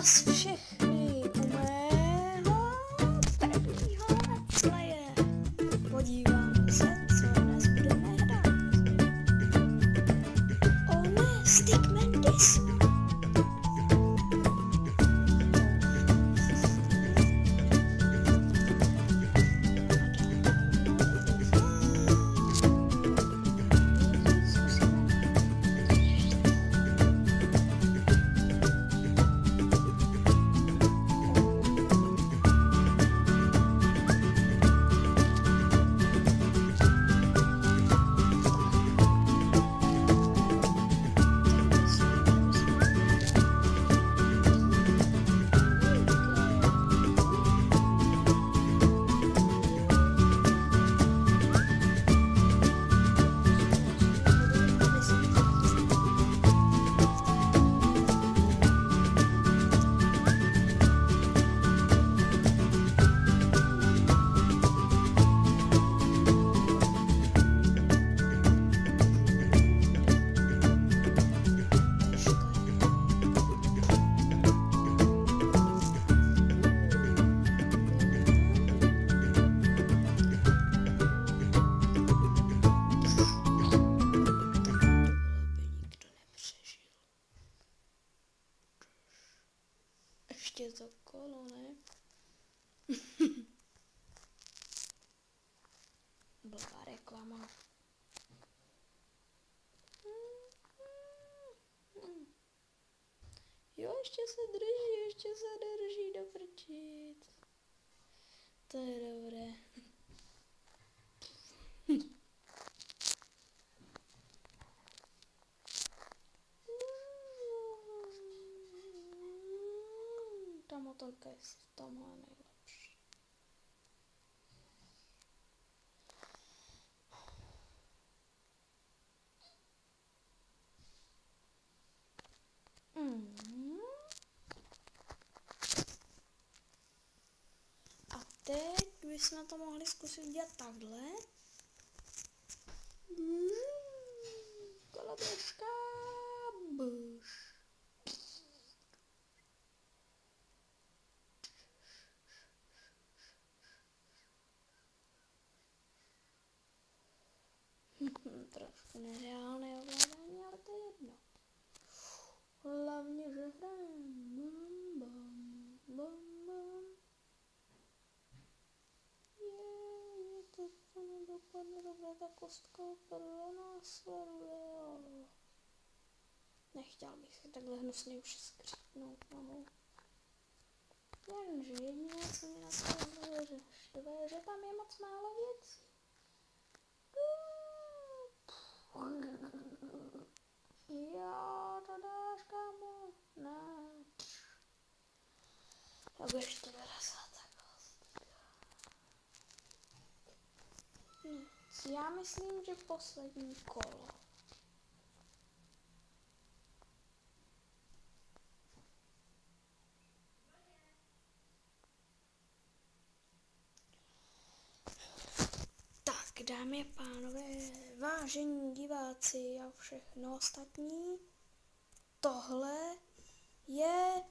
vás všechny u mého prvního let's playe. Podíváme se, co dnes budeme hrát. O ne, Stickman Dis. Ještě to kolo, ne? Blbá reklama. Jo, ještě se drží doprčit. To je dobré. Ta motorka je v tomhle nejlepší. A teď bychom to mohli zkusit dělat takhle. Koloběžka. Buš. Trošku nereálné ovládání, ale to je jedno. Hlavně, že hrám. Bum, bum, bum, bum. To nedopadne dobře, ta kostka pronásleduje. Nechtěl bych se takhle hnusně už skřípnout nohou. Jenže jediné, co mi na to štve, že tam je moc málo věcí. Jo, to dáš, kámo. Ne. Já bych ještě vyrazila takhle. Já myslím, že poslední kolo. Tak, dámy a pánové, vážení diváci a všechno ostatní, tohle je